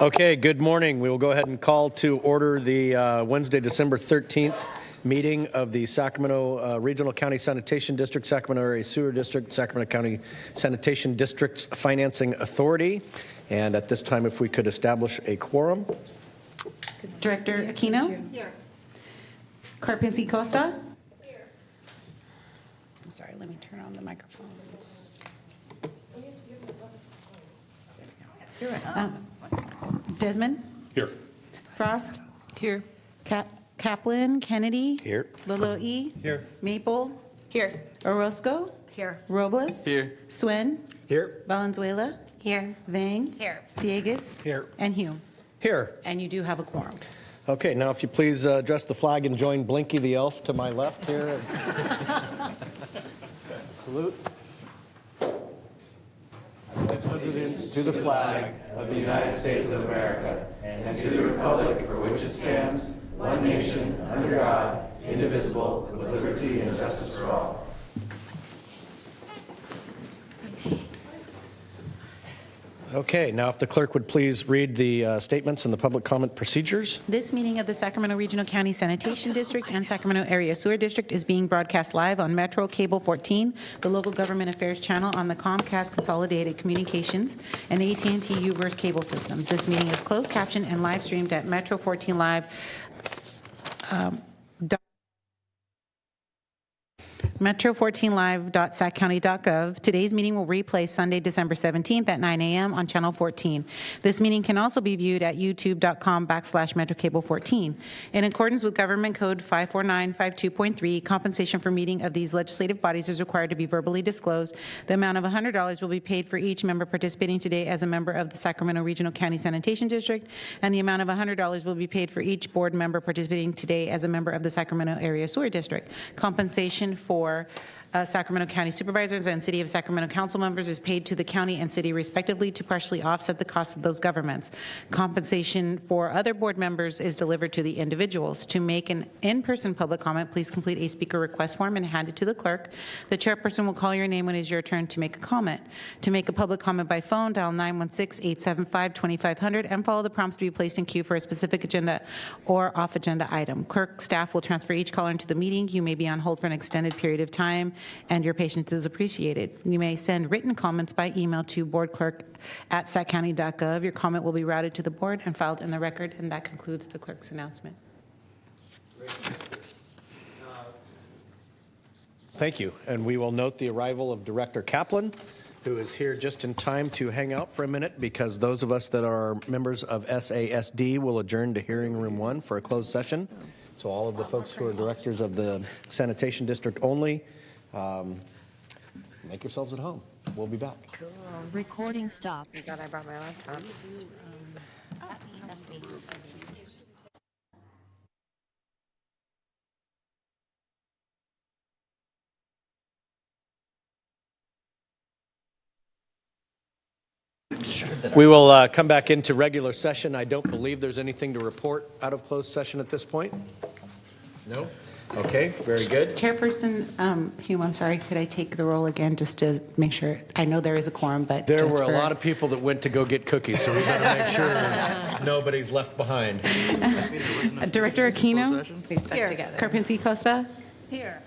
Okay, good morning. We will go ahead and call to order the Wednesday, December 13th meeting of the Sacramento Regional County Sanitation District, Sacramento Area Sewer District, Sacramento County Sanitation District's Financing Authority. And at this time, if we could establish a quorum. Director Aquino? Here. Carpinci Costa? Here. I'm sorry, let me turn on the microphone. You're right. Desmond? Here. Frost? Here. Kaplan? Kennedy? Here. Laloe? Here. Maple? Here. Orozco? Here. Robles? Here. Swen? Here. Valenzuela? Here. Vang? Here. Villegas? Here. And Hume. Here. And you do have a quorum. Okay, now if you please address the flag and join Blinky the elf to my left here. Salute. Allegiance to the flag of the United States of America and to the republic for which it stands, one nation, under God, indivisible, with liberty and justice for all. Okay, now if the clerk would please read the statements and the public comment procedures. This meeting of the Sacramento Regional County Sanitation District and Sacramento Area Sewer District is being broadcast live on Metro Cable 14, the local government affairs channel on the Comcast Consolidated Communications and AT&T UVerse cable systems. This meeting is closed captioned and live streamed at Metro 14 Live. Metro14live.saccounty.gov. Today's meeting will replay Sunday, December 17th at 9 a.m. on Channel 14. This meeting can also be viewed at youtube.com/MetroCable14. In accordance with Government Code 54952.3, compensation for meeting of these legislative bodies is required to be verbally disclosed. The amount of $100 will be paid for each member participating today as a member of the Sacramento Regional County Sanitation District, and the amount of $100 will be paid for each board member participating today as a member of the Sacramento Area Sewer District. Compensation for Sacramento County Supervisors and City of Sacramento Council members is paid to the county and city respectively to partially offset the cost of those governments. Compensation for other board members is delivered to the individuals. To make an in-person public comment, please complete a speaker request form and hand it to the clerk. The chairperson will call your name when it is your turn to make a comment. To make a public comment by phone, dial 916-875-2500 and follow the prompts to be placed in queue for a specific agenda or off-agenda item. Clerk staff will transfer each caller into the meeting. You may be on hold for an extended period of time, and your patience is appreciated. You may send written comments by email to boardclerk@saccounty.gov. Your comment will be routed to the board and filed in the record, and that concludes the clerk's announcement. Thank you. And we will note the arrival of Director Kaplan, who is here just in time to hang out for a minute, because those of us that are members of SASD will adjourn to hearing room 1 for a closed session. So all of the folks who are directors of the sanitation district only, make yourselves at home. We'll be back. Cool. Recording stopped. I thought I brought my laptop. That's me. We will come back into regular session. I don't believe there's anything to report out of closed session at this point. No? Okay, very good. Chairperson Hume, I'm sorry, could I take the roll again just to make sure? I know there is a quorum, but There just were a for- lot of people that went to go get cookies, so we better make sure nobody's left behind. Director Aquino? They stuck Here. together. Carpinci Costa? Here.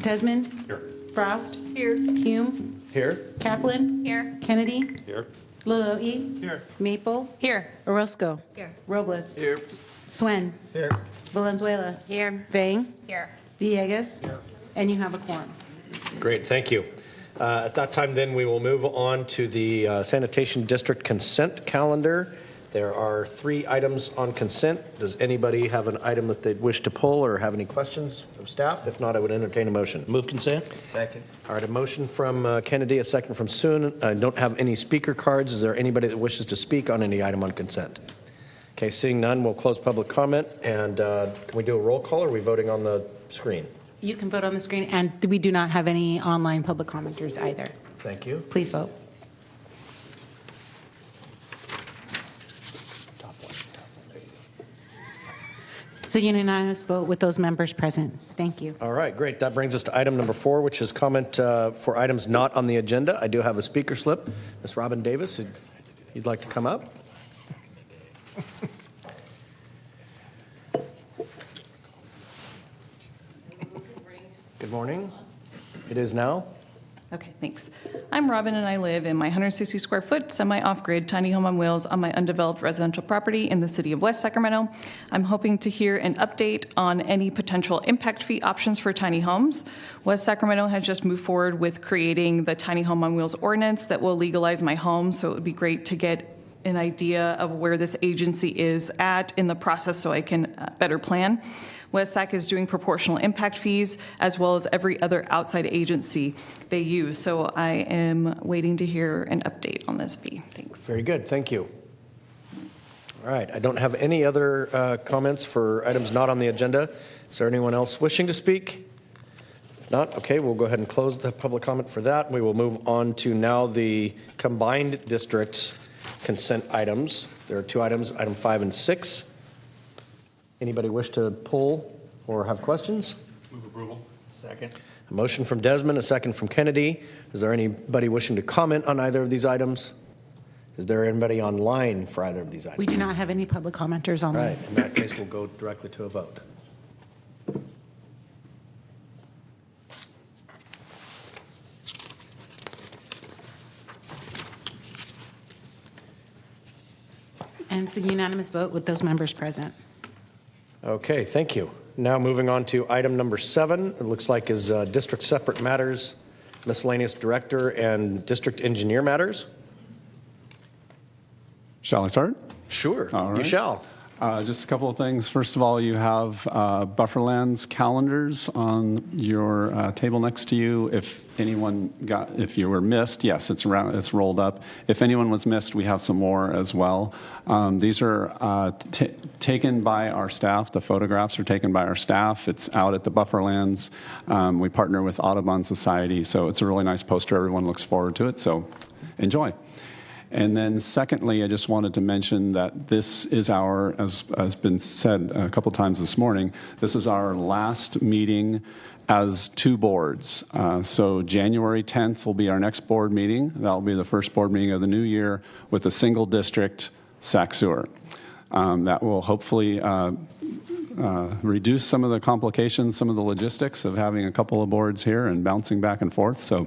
Desmond? Here. Frost? Here. Hume? Here? Kaplan? Here. Kennedy? Here. Laloe? Here. Maple? Here. Orozco? Here. Robles? Here. Swen? Here. Valenzuela? Here. Vang? Here. Villegas? And you have a quorum. Great, thank you. At that time, then, we will move on to the sanitation district consent calendar. There are 3 items on consent. Does anybody have an item that they'd wish to pull or have any questions of staff? If not, I would entertain a motion. Move consent. Second. All right, a motion from Kennedy, a second from Soon. I don't have any speaker cards. Is there anybody that wishes to speak on any item on consent? Okay, seeing none, we'll close public comment. And can we do a roll call, or are we voting on the screen? You can vote on the screen, and we do not have any online public commenters either. Thank you. Please vote. So unanimous vote with those members present. Thank you. All right, great. That brings us to item number 4, which is comment for items not on the agenda. I do have a speaker slip. Ms. Robin Davis, if you'd like to come up. Good morning. It is now. Okay, thanks. I'm Robin, and I live in my 160 square foot semi-off-grid tiny home on wheels on my undeveloped residential property in the city of West Sacramento. I'm hoping to hear an update on any potential impact fee options for tiny homes. West Sacramento has just moved forward with creating the tiny home on wheels ordinance that will legalize my home, so it would be great to get an idea of where this agency is at in the process so I can better plan. WestSac is doing proportional impact fees as well as every other outside agency they use. So I am waiting to hear an update on this fee. Thanks. Very good. Thank you. All right. I don't have any other comments for items not on the agenda. Is there anyone else wishing to speak? If not, okay, we'll go ahead and close the public comment for that. We will move on to now the combined districts consent items. There are two items, item 5 and 6. Anybody wish to pull or have questions? Move approval. Second. A motion from Desmond, a second from Kennedy. Is there anybody wishing to comment on either of these items? Is there anybody online for either of these items? We do not have any public commenters All online. right. In that case, we'll go directly to a vote. And it's a unanimous vote with those members present. Okay, thank you. Now moving on to item number 7, it looks like is district separate matters, miscellaneous director, and district engineer matters. Shall I start? Sure, All right. you shall. Just a couple of things. First of all, you have Bufferlands calendars on your table next to you. If you were missed, yes, it's rolled up. If anyone was missed, we have some more as well. These are taken by our staff. The photographs are taken by our staff. It's out at the Bufferlands. We partner with Audubon Society, so it's a really nice poster. Everyone looks forward to it, so enjoy. And then secondly, I just wanted to mention that this is as has been said a couple times this morning, this is our last meeting as two boards. So January 10th will be our next board meeting. That will be the first board meeting of the new year with a single district Sac Sewer. That will hopefully reduce some of the complications, some of the logistics of having a couple of boards here and bouncing back and forth. So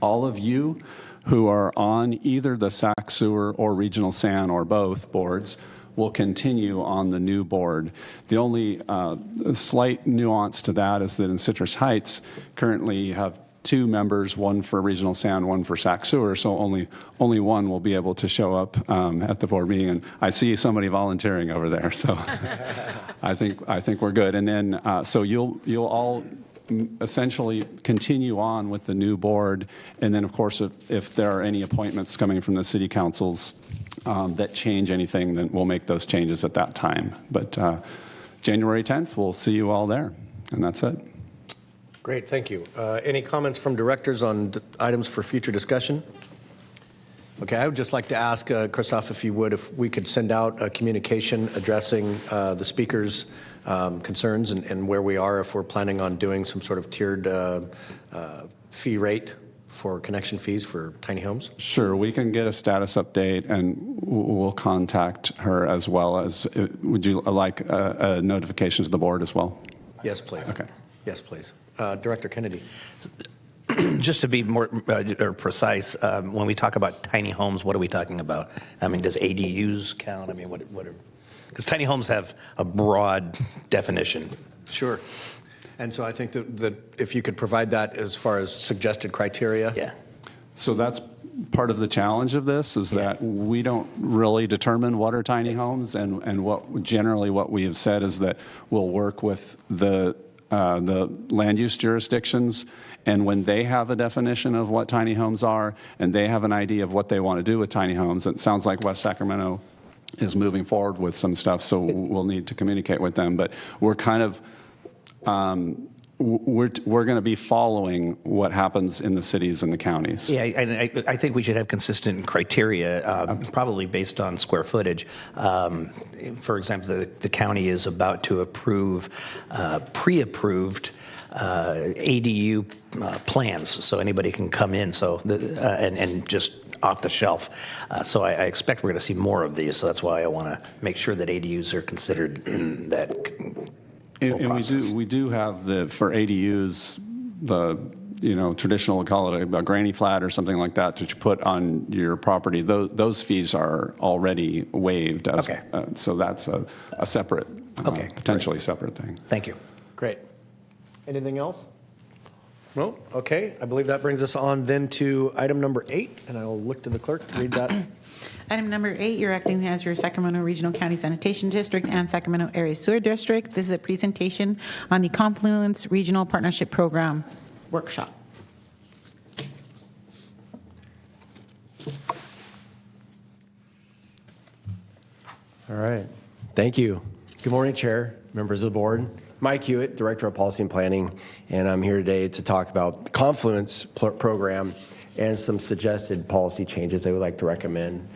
all of you who are on either the Sac Sewer or Regional SAN or both boards will continue on the new board. The only slight nuance to that is that in Citrus Heights, currently you have two members, one for Regional SAN, one for Sac Sewer, so only one will be able to show up at the board meeting. And I see somebody volunteering over there, so I think we're good. And then so you'll all essentially continue on with the new board, and then of course if there are any appointments coming from the city councils that change anything, then we'll make those changes at that time. But January 10th, we'll see you all there, and that's it. Great, thank you. Any comments from directors on items for future discussion? Okay, I would just like to ask Christoph, if you would, if we could send out a communication addressing the speakers' concerns and where we are, if we're planning on doing some sort of tiered fee rate for connection fees for tiny homes. Sure, we can get a status update, and we'll contact her as well as. Would you like a notification to the board as well? Yes, please. Okay. Yes, please. Director Kennedy. Just to be more or precise, when we talk about tiny homes, what are we talking about? I mean, does ADUs count? I mean, what are, because tiny homes have a broad definition. Sure. And so I think that if you could provide that as far as suggested criteria. Yeah. So that's part of the challenge of this is that we don't really determine what are tiny homes, and what we have said is that we'll work with the land use jurisdictions, and when they have a definition of what tiny homes are and they have an idea of what they want to do with tiny homes, it sounds like West Sacramento is moving forward with some stuff, so we'll need to communicate with them. But we're kind of we're going to be following what happens in the cities and the counties. Yeah, I think we should have consistent criteria, probably based on square footage. For example, the county is about to approve pre-approved ADU plans, so anybody can come in. So and just off the shelf. So I expect we're going to see more of these. So that's why I want to make sure that ADUs are considered in that. And we do have for ADUs, traditional, call it a granny flat or something like that you put on your property, those fees are already waived. Okay. So that's a separate, potentially separate thing. Thank you. Great. Anything else? No? Okay. I believe that brings us on then to item number 8, and I'll look to the clerk to read that. Item number 8, you're acting as your Sacramento Regional County Sanitation District and Sacramento Area Sewer District. This is a presentation on the Confluence Regional Partnership Program workshop. All right. Thank you. Good morning, Chair, members of the board. Mike Hewitt, Director of Policy and Planning, and I'm here today to talk about the Confluence program and some suggested policy changes I would like to recommend.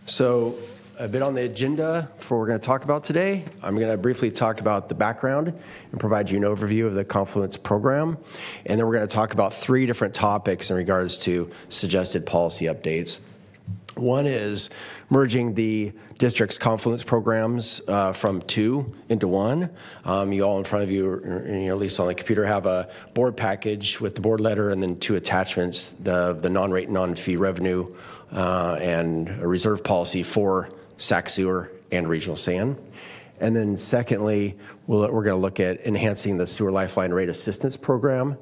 So, a bit on the agenda for what we're going to talk about today. I'm going to briefly talk about the background and provide you an overview of the Confluence program. And then we're going to talk about 3 different topics in regards to suggested policy updates. One is merging the district's Confluence programs from 2 into 1. You all in front of you, or at least on the computer, have a board package with the board letter and then 2 attachments, the non-rate, non-fee revenue and a reserve policy for Sac Sewer and Regional San. And then secondly, we're going to look at enhancing the Sewer Lifeline Rate Assistance Program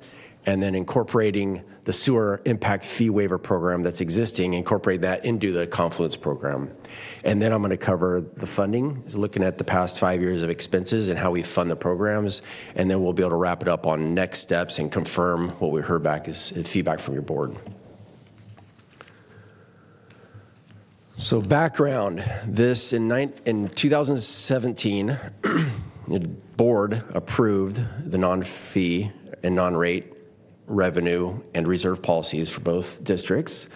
and then incorporating the sewer impact fee waiver program that's existing, incorporate that into the Confluence program. And then I'm going to cover the funding, looking at the past 5 years of expenses and how we fund the programs. And then we'll be able to wrap it up on next steps and confirm what we heard back as feedback from your board. So background, this in 2017, the board approved the non-fee and non-rate revenue and reserve policies for both districts,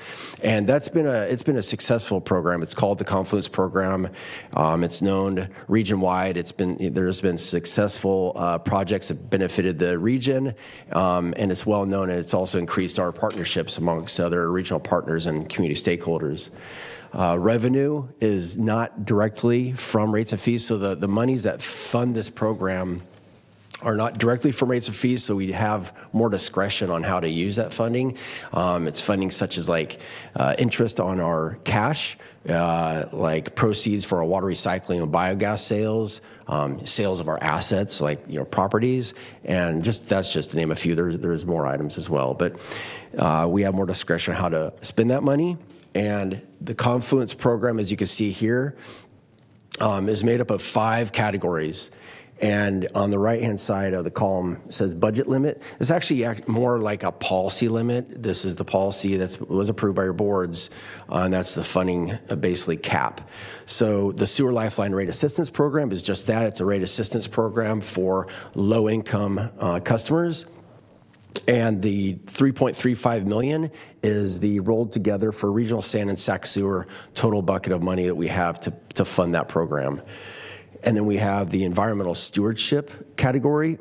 and it's been a successful program. It's called the Confluence program. It's known region-wide. There's been successful projects that benefited the region, and it's well known, and it's also increased our partnerships amongst other regional partners and community stakeholders. Revenue is not directly from rates and fees, so the monies that fund this program are not directly from rates and fees, so we have more discretion on how to use that funding. It's funding such as interest on our cash, like proceeds for our water recycling and biogas sales, sales of our assets like properties, and that's just to name a few. There's more items as well, but we have more discretion on how to spend that money. And the Confluence program, as you can see here, is made up of 5 categories. And on the right-hand side of the column says budget limit. It's actually more like a policy limit. This is the policy that was approved by your boards, and that's the funding basically cap. So the Sewer Lifeline Rate Assistance Program is just that. It's a rate assistance program for low-income customers. And the $3.35 million is the rolled together for Regional San and Sac Sewer total bucket of money that we have to fund that program. And then we have the environmental stewardship category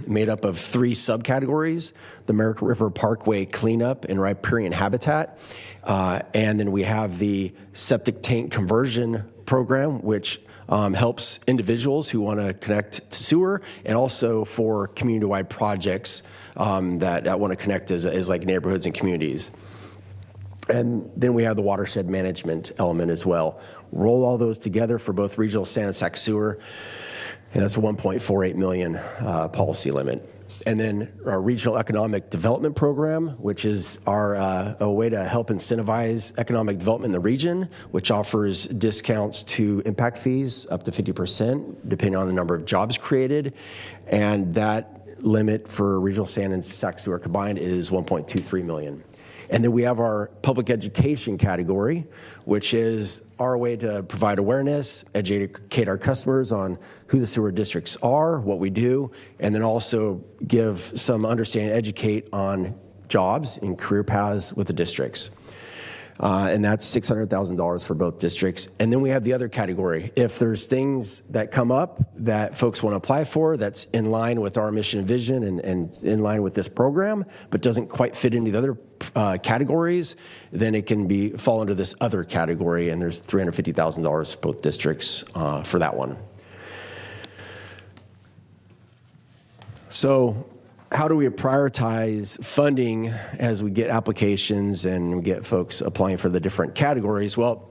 made up of 3 subcategories: the Merrick River Parkway cleanup and riparian habitat. And then we have the septic tank conversion program, which helps individuals who want to connect to sewer, and also for community-wide projects that want to connect as like neighborhoods and communities. And then we have the watershed management element as well. Roll all those together for both Regional San and Sac Sewer, and that's a $1.48 million policy limit. And then our Regional Economic Development Program, which is a way to help incentivize economic development in the region, which offers discounts to impact fees up to 50%, depending on the number of jobs created. And that limit for Regional San and Sac Sewer combined is $1.23 million. And then we have our public education category, which is our way to provide awareness, educate our customers on who the sewer districts are, what we do, and then also give some understanding, educate on jobs and career paths with the districts. And that's $600,000 for both districts. And then we have the other category. If there's things that come up that folks want to apply for that's in line with our mission and vision and in line with this program, but doesn't quite fit into the other categories, then it can fall under this other category, and there's $350,000 for both districts for that one. So how do we prioritize funding as we get applications and we get folks applying for the different categories? Well,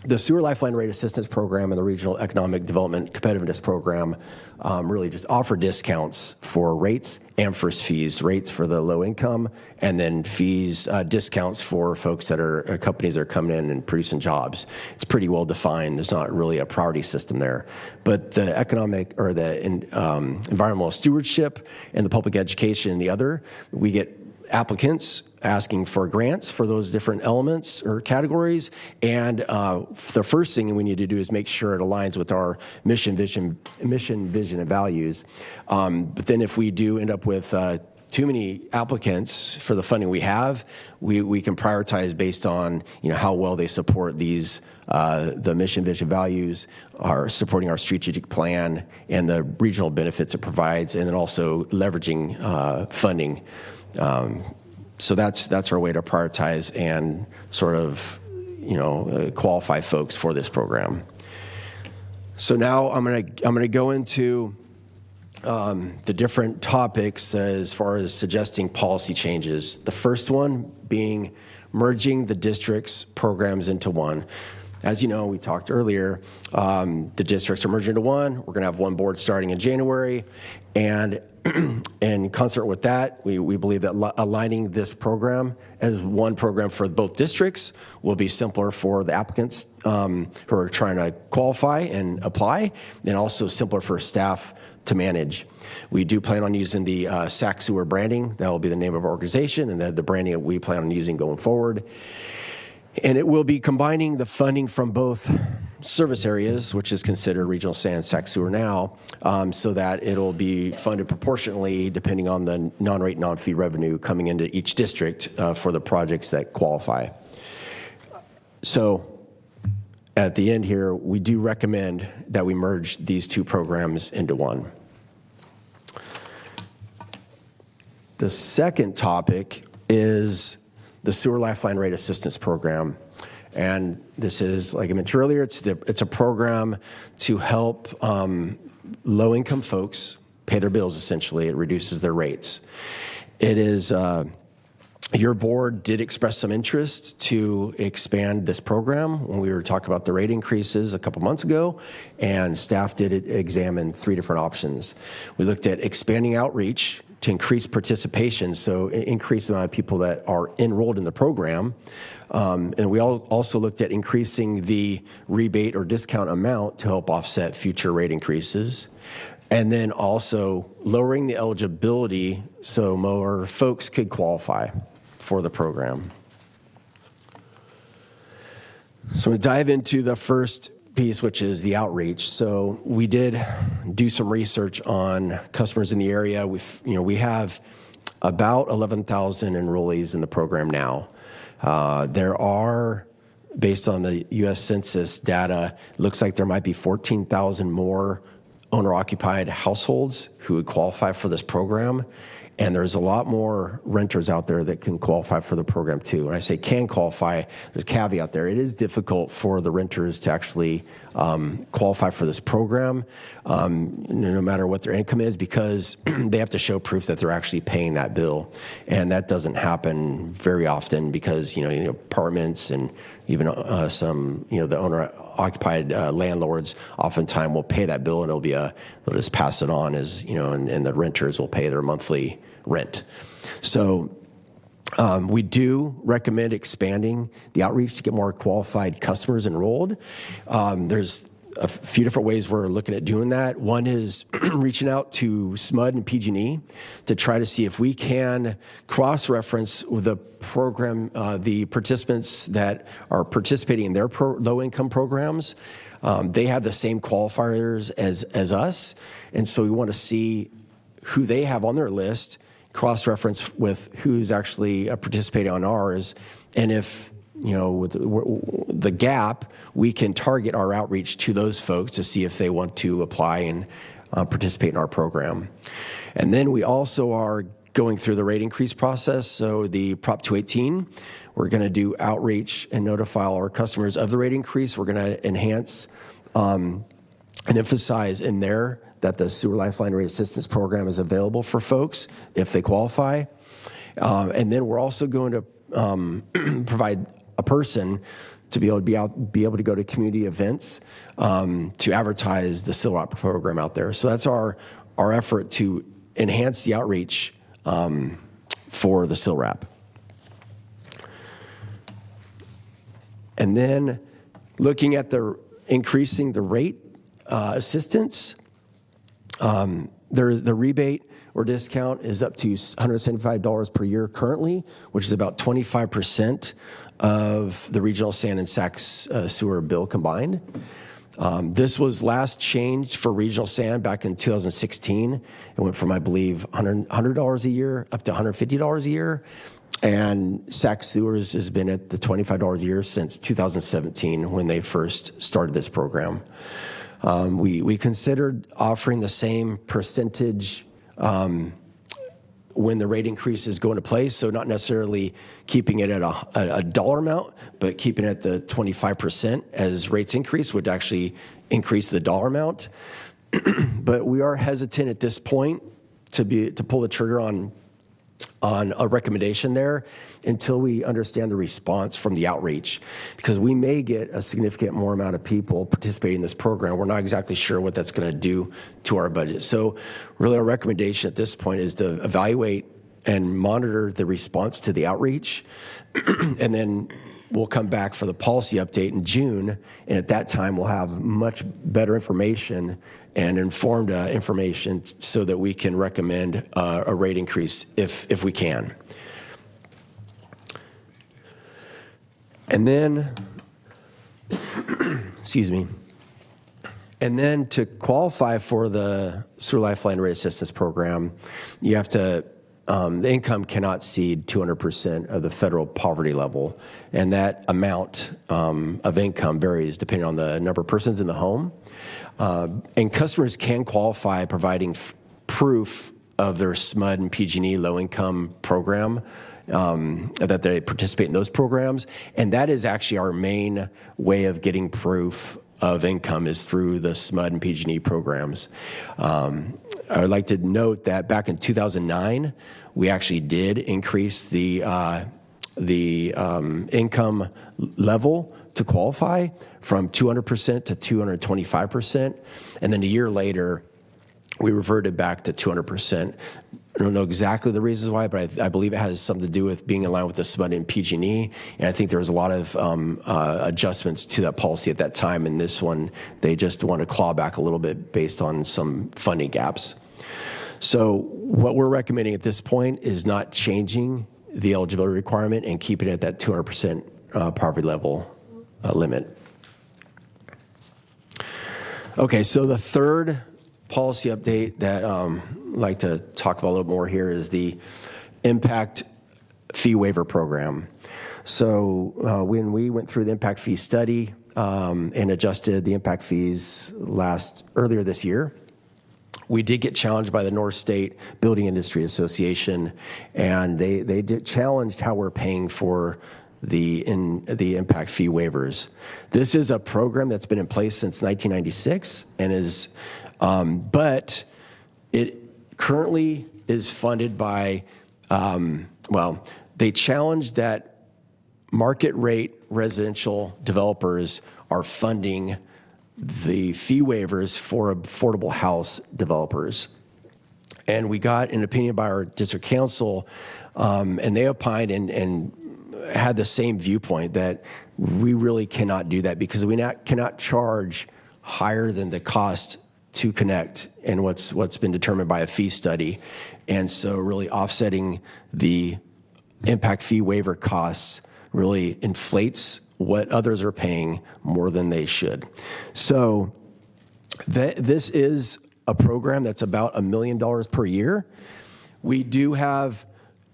the Sewer Lifeline Rate Assistance Program and the Regional Economic Development Competitiveness Program really just offer discounts for rates and for fees. Rates for the low income, and then fees, discounts for folks that are companies that are coming in and producing jobs. It's pretty well defined. There's not really a priority system there. But the economic or the environmental stewardship and the public education and the other, we get applicants asking for grants for those different elements or categories. And the first thing we need to do is make sure it aligns with our mission, vision, and values. But then if we do end up with too many applicants for the funding we have, we can prioritize based on how well they support these the mission, vision, values, are supporting our strategic plan and the regional benefits it provides, and then also leveraging funding. So that's our way to prioritize and sort of, qualify folks for this program. So now I'm gonna go into the different topics as far as suggesting policy changes. The first one being merging the district's programs into one. As you know, we talked earlier, the districts are merging into one. We're going to have one board starting in January. And in concert with that, we believe that aligning this program as one program for both districts will be simpler for the applicants who are trying to qualify and apply, and also simpler for staff to manage. We do plan on using the SAC Sewer branding. That will be the name of our organization, and then the branding that we plan on using going forward. And it will be combining the funding from both service areas, which is considered regional sand, SAC Sewer now, so that it'll be funded proportionally depending on the non-rate, non-fee revenue coming into each district for the projects that qualify. So at the end here, we do recommend that we merge these two programs into one. The second topic is the Sewer Lifeline Rate Assistance Program. And this is, like I mentioned earlier, it's a program to help low-income folks pay their bills, essentially. It reduces their rates. It is, your board did express some interest to expand this program when we were talking about the rate increases a couple months ago, and staff did examine 3 different options. We looked at expanding outreach to increase participation, so increase the amount of people that are enrolled in the program. And we also looked at increasing the rebate or discount amount to help offset future rate increases. And then also lowering the eligibility so more folks could qualify for the program. So I'm going to dive into the first piece, which is the outreach. So we did do some research on customers in the area. We have about 11,000 enrollees in the program now. There are, based on the U.S. Census data, looks like there might be 14,000 more owner-occupied households who would qualify for this program. And there's a lot more renters out there that can qualify for the program too. When I say can qualify, there's a caveat there. It is difficult for the renters to actually qualify for this program, no matter what their income is, because they have to show proof that they're actually paying that bill. And that doesn't happen very often because, apartments and even some, the owner-occupied landlords oftentimes will pay that bill, and they'll just pass it on as, and the renters will pay their monthly rent. So we do recommend expanding the outreach to get more qualified customers enrolled. There's a few different ways we're looking at doing that. One is reaching out to SMUD and PG&E to try to see if we can cross-reference with the program, the participants that are participating in their low-income programs. They have the same qualifiers as us, and so we want to see who they have on their list, cross-reference with who's actually participating on ours, and if with the gap, we can target our outreach to those folks to see if they want to apply and participate in our program. And then we also are going through the rate increase process. So the Prop 218, we're going to do outreach and notify our customers of the rate increase. We're going to enhance and emphasize in there that the Sewer Lifeline Rate Assistance Program is available for folks if they qualify. And then we're also going to provide a person to be able to go to community events to advertise the SILRAP program out there. So that's our effort to enhance the outreach for the SILRAP. And then looking at increasing the rate assistance, the rebate or discount is up to $175 per year currently, which is about 25% of the regional sand and Sacs sewer bill combined. This was last changed for regional sand back in 2016. It went from, I believe, $100 a year up to $150 a year. And Sac Sewers has been at the $25 a year since 2017 when they first started this program. We considered offering the same percentage when the rate increases go into place, so not necessarily keeping it at a dollar amount, but keeping it at the 25% as rates increase would actually increase the dollar amount. But we are hesitant at this point to pull the trigger on a recommendation there until we understand the response from the outreach, because we may get a significant more amount of people participating in this program. We're not exactly sure what that's going to do to our budget. So really our recommendation at this point is to evaluate and monitor the response to the outreach, and then we'll come back for the policy update in June, and at that time we'll have much better information and informed information so that we can recommend a rate increase if we can. And then, excuse me, and then to qualify for the Sewer Lifeline Rate Assistance Program, you have to, the income cannot exceed 200% of the federal poverty level, and that amount of income varies depending on the number of persons in the home. And customers can qualify providing proof of their SMUD and PG&E low-income program, that they participate in those programs. And that is actually our main way of getting proof of income is through the SMUD and PG&E programs. I would like to note that back in 2009, we actually did increase the income level to qualify from 200% to 225%. And then a year later, we reverted back to 200%. I don't know exactly the reasons why, but I believe it has something to do with being in line with the SMUD and PG&E. And I think there was a lot of adjustments to that policy at that time. And this one, they just want to claw back a little bit based on some funding gaps. So what we're recommending at this point is not changing the eligibility requirement and keeping it at that 200% poverty level limit. Okay, so the third policy update that I'd like to talk about a little more here is the impact fee waiver program. So when we went through the impact fee study and adjusted the impact fees earlier this year, we did get challenged by the North State Building Industry Association, and they did challenged how we're paying for the impact fee waivers. This is a program that's been in place since 1996 and is, but it currently is funded by, they challenged that market rate residential developers are funding the fee waivers for affordable house developers. And we got an opinion by our district council, and they opined and had the same viewpoint that we really cannot do that because we cannot charge higher than the cost to connect and what's been determined by a fee study. And so really offsetting the impact fee waiver costs really inflates what others are paying more than they should. So this is a program that's about $1 million per year. We do have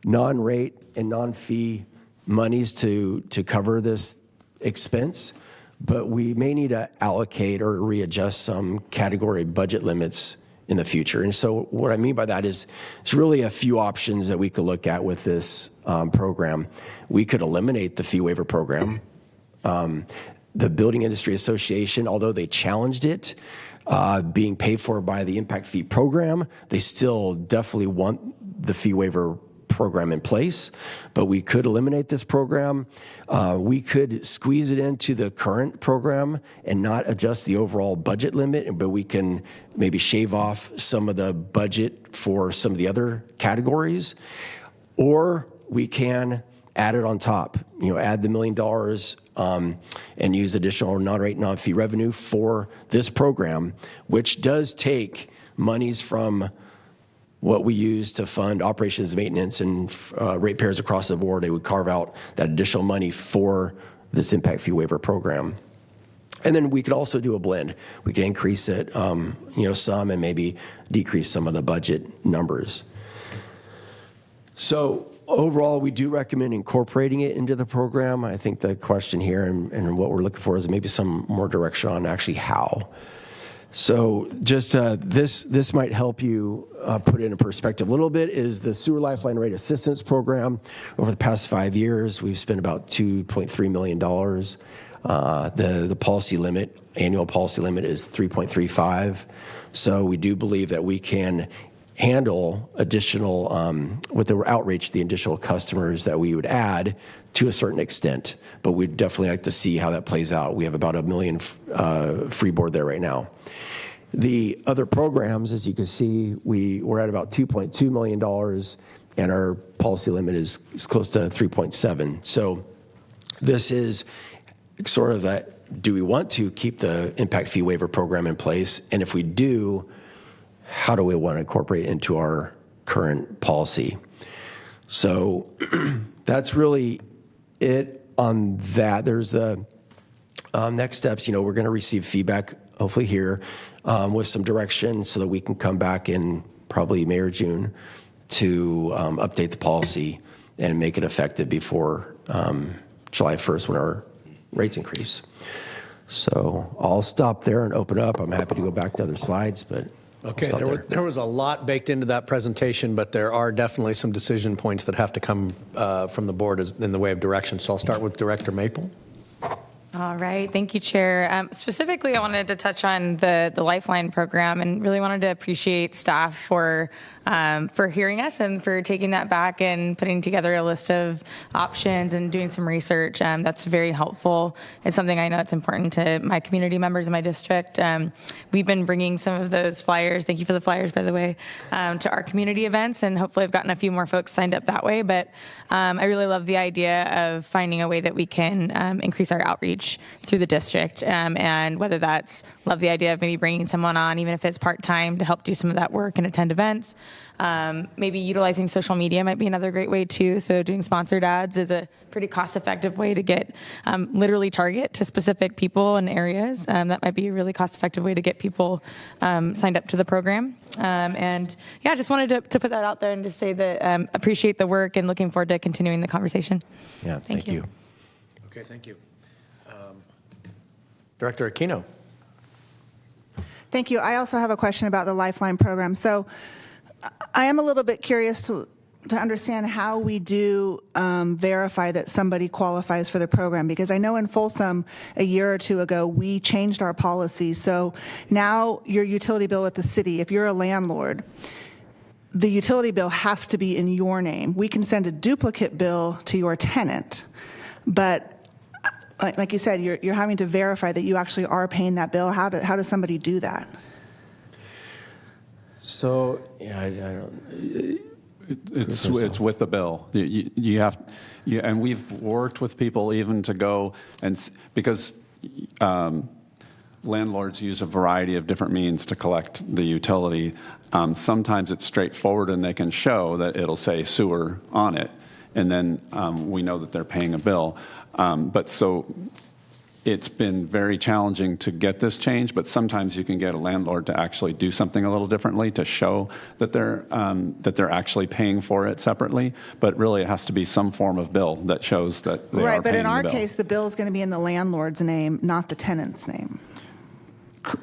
non-rate and non-fee monies to cover this expense, but we may need to allocate or readjust some category budget limits in the future. And so what I mean by that is it's really a few options that we could look at with this program. We could eliminate the fee waiver program. the Building Industry Association, although they challenged it, being paid for by the impact fee program, they still definitely want the fee waiver program in place, but we could eliminate this program. We could squeeze it into the current program and not adjust the overall budget limit, but we can maybe shave off some of the budget for some of the other categories, or we can add it on top, add the $1 million and use additional non-rate, non-fee revenue for this program, which does take monies from what we use to fund operations, maintenance, and ratepayers across the board. They would carve out that additional money for this impact fee waiver program. And then we could also do a blend. We could increase it, some, and maybe decrease some of the budget numbers. So overall, we do recommend incorporating it into the program. I think the question here and what we're looking for is maybe some more direction on actually how. So just this might help you put it in perspective a little bit, is the Sewer Lifeline Rate Assistance Program. Over the past 5 years, we've spent about $2.3 million. The policy limit, annual policy limit, is 3.35. So we do believe that we can handle additional, with the outreach, the additional customers that we would add to a certain extent. But we'd definitely like to see how that plays out. We have about 1 million freeboard there right now. The other programs, as you can see, we're at about $2.2 million, and our policy limit is close to 3.7. So this is sort of that, do we want to keep the impact fee waiver program in place? And if we do, how do we want to incorporate it into our current policy? So that's really it on that. There's the next steps. We're going to receive feedback, hopefully here, with some direction so that we can come back in probably May or June to update the policy and make it effective before July 1st when our rates increase. So I'll stop there and open up. I'm happy to go back to other slides, but okay, there was a lot baked into that presentation, but there are definitely some decision points that have to come from the board in the way of direction. So I'll start with Director Maple. All right. Thank you, Chair. Specifically, I wanted to touch on the Lifeline program and really wanted to appreciate staff for hearing us and for taking that back and putting together a list of options and doing some research. That's very helpful. It's something I know it's important to my community members in my district. We've been bringing some of those flyers, thank you for the flyers, by the way, to our community events, and hopefully I've gotten a few more folks signed up that way. But I really love the idea of finding a way that we can increase our outreach through the district, and whether that's, love the idea of maybe bringing someone on, even if it's part-time, to help do some of that work and attend events. Maybe utilizing social media might be another great way too. So doing sponsored ads is a pretty cost-effective way to get literally target to specific people and areas. That might be a really cost-effective way to get people signed up to the program. And yeah, just wanted to put that out there and just say that appreciate the work and looking forward to continuing the conversation. yeah, thank you. Okay, thank you. Director Aquino. Thank you. I also have a question about the Lifeline program. So I am a little bit curious to understand how we do verify that somebody qualifies for the program, because I know in Folsom a year or two ago we changed our policy. So now your utility bill at the city, if you're a landlord, the utility bill has to be in your name. We can send a duplicate bill to your tenant, but like you said, you're having to verify that you actually are paying that bill. How does somebody do that? So yeah, I don't. It's with the bill. You have, and we've worked with people even to go and, because landlords use a variety of different means to collect the utility. Sometimes it's straightforward and they can show that it'll say sewer on it, and then we know that they're paying a bill. But so it's been very challenging to get this change, but sometimes you can get a landlord to actually do something a little differently to show that they're actually paying for it separately. But really, it has to be some form of bill that shows that they are paying the bill. Right, but in our case, the bill is going to be in the landlord's name, not the tenant's name.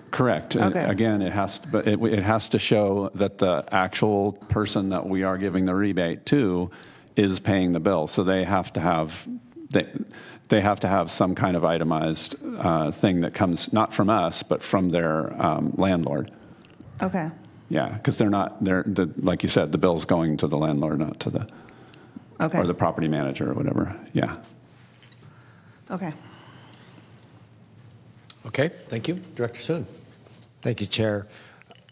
Correct. Okay. Again, it has to show that the actual person that we are giving the rebate to is paying the bill. So they have to have. they have to have some kind of itemized thing that comes not from us, but from their landlord. Okay. Yeah, because like you said, the bill's going to the landlord, not to the, Okay. or the property manager or whatever. Yeah. Okay. Okay, thank you. Director Soon. Thank you, Chair.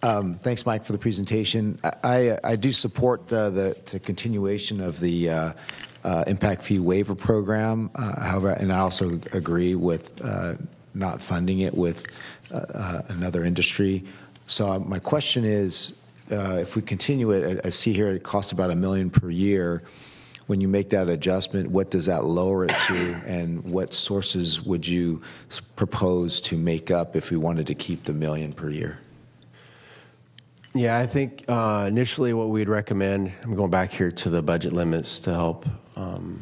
Thanks, Mike, for the presentation. I do support the continuation of the impact fee waiver program. However, and I also agree with not funding it with another industry. So my question is, if we continue it, I see here it costs about $1 million per year. When you make that adjustment, what does that lower it to, and what sources would you propose to make up if we wanted to keep the $1 million per year? Yeah, I think initially what we'd recommend, I'm going back here to the budget limits to help with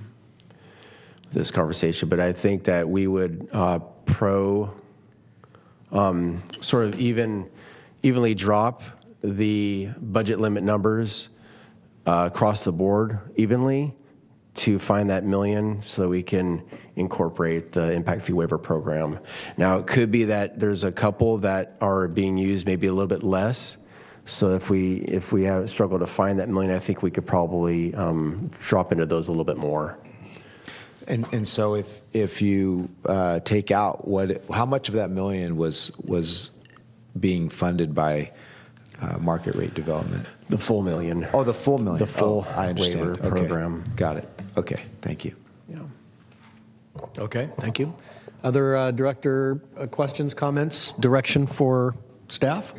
this conversation, but I think that we would sort of evenly drop the budget limit numbers across the board evenly to find that $1 million so that we can incorporate the impact fee waiver program. Now, it could be that there's a couple that are being used maybe a little bit less. So if we have struggled to find that $1 million, I think we could probably drop into those a little bit more. And so if you take out how much of that $1 million was being funded by market rate development? The full $1 million. Oh, the full $1 million. The full I understand. waiver Okay. program. Got it. Okay, thank you. Yeah. Okay, thank you. Other director questions, comments, direction for staff?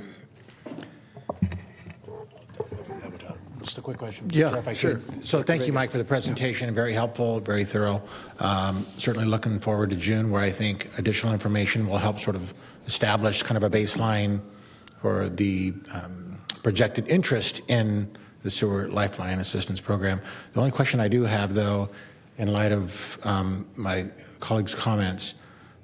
Just a quick question, Mr. Yeah, Chair, if I sure. could. So thank you, Mike, for the presentation. Very helpful, very thorough. Certainly looking forward to June, where I think additional information will help sort of establish kind of a baseline for the projected interest in the Sewer Lifeline Assistance Program. The only question I do have, though, in light of my colleagues' comments,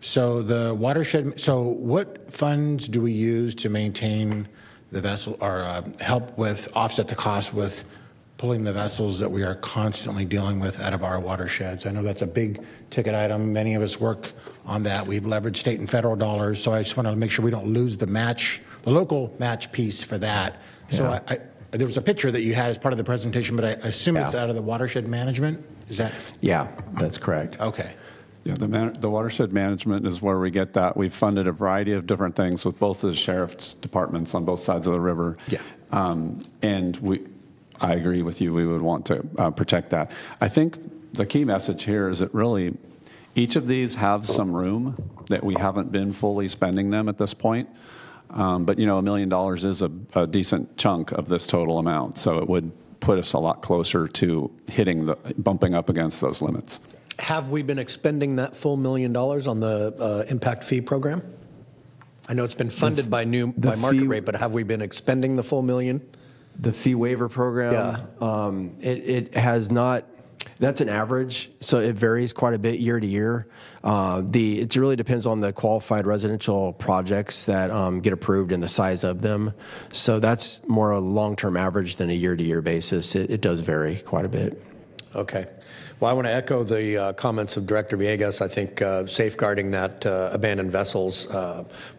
so the watershed, so what funds do we use to maintain the vessel, or help with offset the cost with pulling the vessels that we are constantly dealing with out of our watersheds? I know that's a big ticket item. Many of us work on that. We've leveraged state and federal dollars, so I just want to make sure we don't lose the local match piece for that. Yeah. So there was a picture that you had as part of the presentation, but I assume it's out of the watershed management? Is that? Yeah, that's correct. Okay. Yeah, the watershed management is where we get that. We've funded a variety of different things with both the sheriff's departments on both sides of the river. Yeah. And I agree with you. We would want to protect that. I think the key message here is that really each of these have some room that we haven't been fully spending them at this point. But, $1 million is a decent chunk of this total amount. So it would put us a lot closer to bumping up against those limits. Have we been expending that full $1 million on the impact fee program? I know it's been funded by market rate, but have we been expending the full $1 million? The fee waiver program, it has not. That's an average, so it varies quite a bit year to year. It really depends on the qualified residential projects that get approved and the size of them. So that's more a long-term average than a year-to-year basis. It does vary quite a bit. Okay. Well, I want to echo the comments of Director Villegas. I think safeguarding that abandoned vessels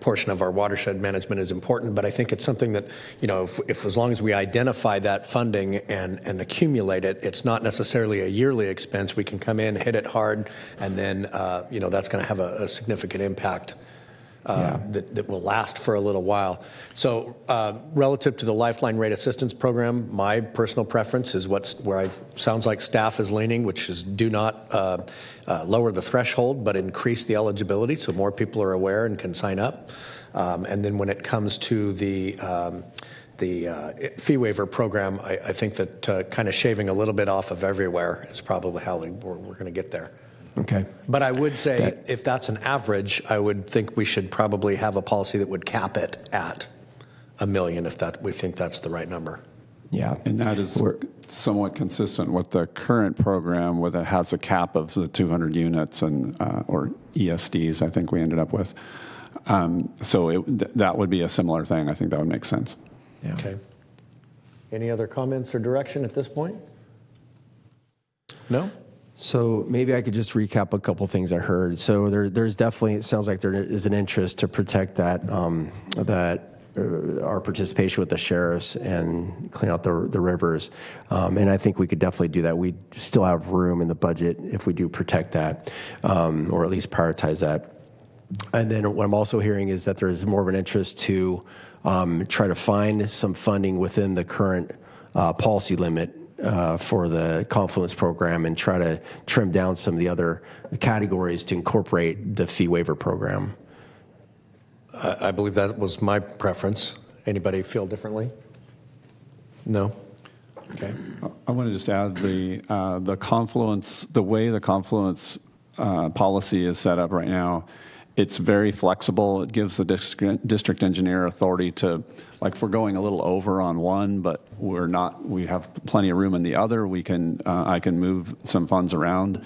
portion of our watershed management is important, but I think it's something that, if as long as we identify that funding and accumulate it, it's not necessarily a yearly expense. We can come in, hit it hard, and then, that's going to have a significant impact that will last for a little while. So relative to the Lifeline Rate Assistance Program, my personal preference is where sounds like staff is leaning, which is do not lower the threshold, but increase the eligibility so more people are aware and can sign up. And then when it comes to the fee waiver program, I think that kind of shaving a little bit off of everywhere is probably how we're going to get there. Okay. But I would say if that's an average, I would think we should probably have a policy that would cap it at $1 million if we think that's the right number. Yeah. And that is somewhat consistent with the current program, where it has a cap of the 200 units and or ESDs, I think we ended up with. So that would be a similar thing. I think that would make sense. Yeah. Okay. Any other comments or direction at this point? No? So maybe I could just recap a couple things I heard. So there's definitely, it sounds like there is an interest to protect that, our participation with the sheriffs and clean out the rivers. And I think we could definitely do that. We still have room in the budget if we do protect that, or at least prioritize that. And then what I'm also hearing is that there's more of an interest to try to find some funding within the current policy limit for the Confluence program and try to trim down some of the other categories to incorporate the fee waiver program. I believe that was my preference. Anybody feel differently? No? Okay. I want to just add the Confluence, the way the Confluence policy is set up right now, it's very flexible. It gives the district engineer authority to, like, if we're going a little over on one, but we have plenty of room in the other, I can move some funds around.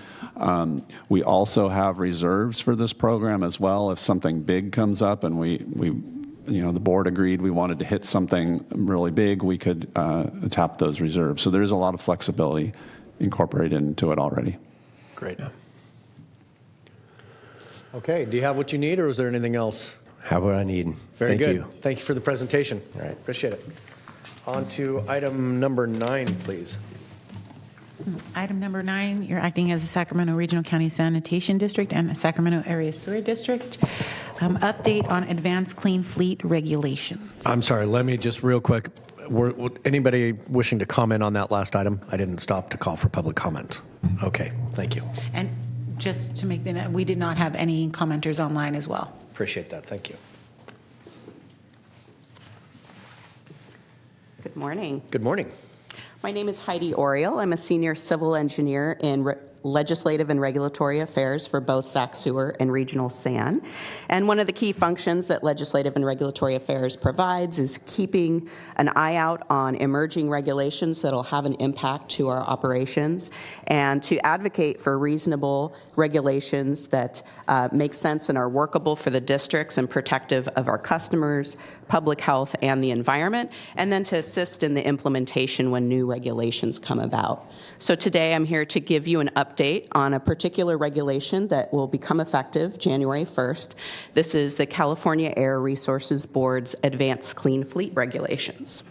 We also have reserves for this program as well. If something big comes up and the board agreed we wanted to hit something really big, we could tap those reserves. So there's a lot of flexibility incorporated into it already. Great. Okay, do you have what you need, or is there anything else? Have what I need. Very Thank good. you. Thank you for the presentation. All right. Appreciate it. On to item number 9, please. Item number 9, you're acting as a Sacramento Regional County Sanitation District and a Sacramento Area Sewer District. Update on advanced clean fleet regulations. I'm sorry, let me just real quick. Anybody wishing to comment on that last item? I didn't stop to call for public comment. Okay, thank you. And just to make the note, we did not have any commenters online as well. Appreciate that. Thank you. Good morning. Good morning. My name is Heidi Oriel. I'm a senior civil engineer in legislative and regulatory affairs for both Sac Sewer and Regional SAN. And one of the key functions that legislative and regulatory affairs provides is keeping an eye out on emerging regulations that will have an impact to our operations and to advocate for reasonable regulations that make sense and are workable for the districts and protective of our customers, public health, and the environment, and then to assist in the implementation when new regulations come about. So today I'm here to give you an update on a particular regulation that will become effective January 1st. This is the California Air Resources Board's Advanced Clean Fleet Regulations.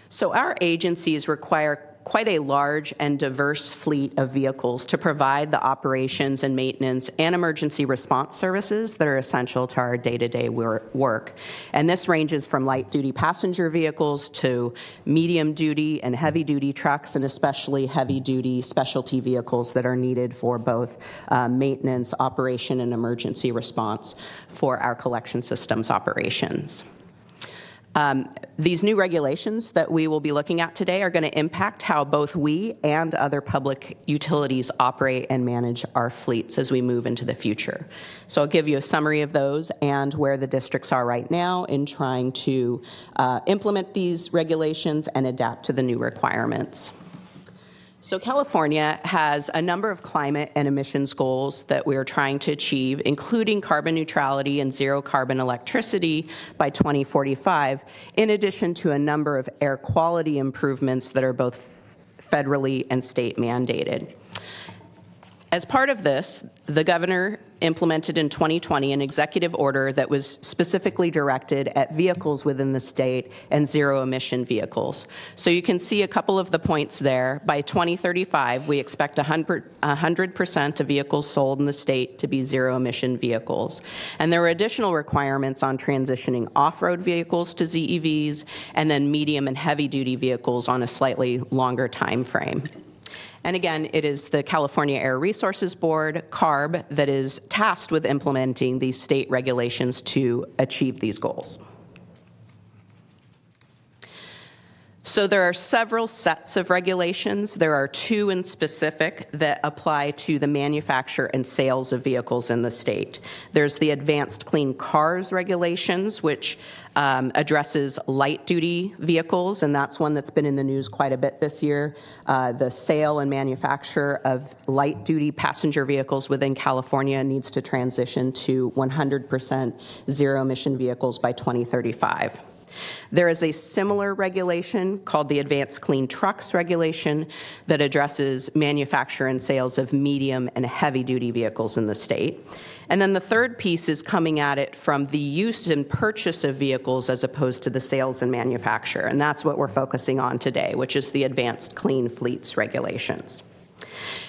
So our agencies require quite a large and diverse fleet of vehicles to provide the operations and maintenance and emergency response services that are essential to our day-to-day work. And this ranges from light-duty passenger vehicles to medium-duty and heavy-duty trucks, and especially heavy-duty specialty vehicles that are needed for both maintenance, operation, and emergency response for our collection systems operations. These new regulations that we will be looking at today are going to impact how both we and other public utilities operate and manage our fleets as we move into the future. So I'll give you a summary of those and where the districts are right now in trying to implement these regulations and adapt to the new requirements. So California has a number of climate and emissions goals that we are trying to achieve, including carbon neutrality and zero carbon electricity by 2045, in addition to a number of air quality improvements that are both federally and state mandated. As part of this, the governor implemented in 2020 an executive order that was specifically directed at vehicles within the state and zero emission vehicles. So you can see a couple of the points there. By 2035, we expect 100% of vehicles sold in the state to be zero emission vehicles. And there were additional requirements on transitioning off-road vehicles to ZEVs and then medium and heavy duty vehicles on a slightly longer time frame. And again, it is the California Air Resources Board, CARB, that is tasked with implementing these state regulations to achieve these goals. So there are several sets of regulations. There are two in specific that apply to the manufacture and sales of vehicles in the state. There's the Advanced Clean Cars regulations, which addresses light-duty vehicles, and that's one that's been in the news quite a bit this year. The sale and manufacture of light-duty passenger vehicles within California needs to transition to 100% zero-emission vehicles by 2035. There is a similar regulation called the Advanced Clean Trucks Regulation that addresses manufacture and sales of medium and heavy-duty vehicles in the state. And then the third piece is coming at it from the use and purchase of vehicles as opposed to the sales and manufacture. And that's what we're focusing on today, which is the Advanced Clean Fleets Regulations.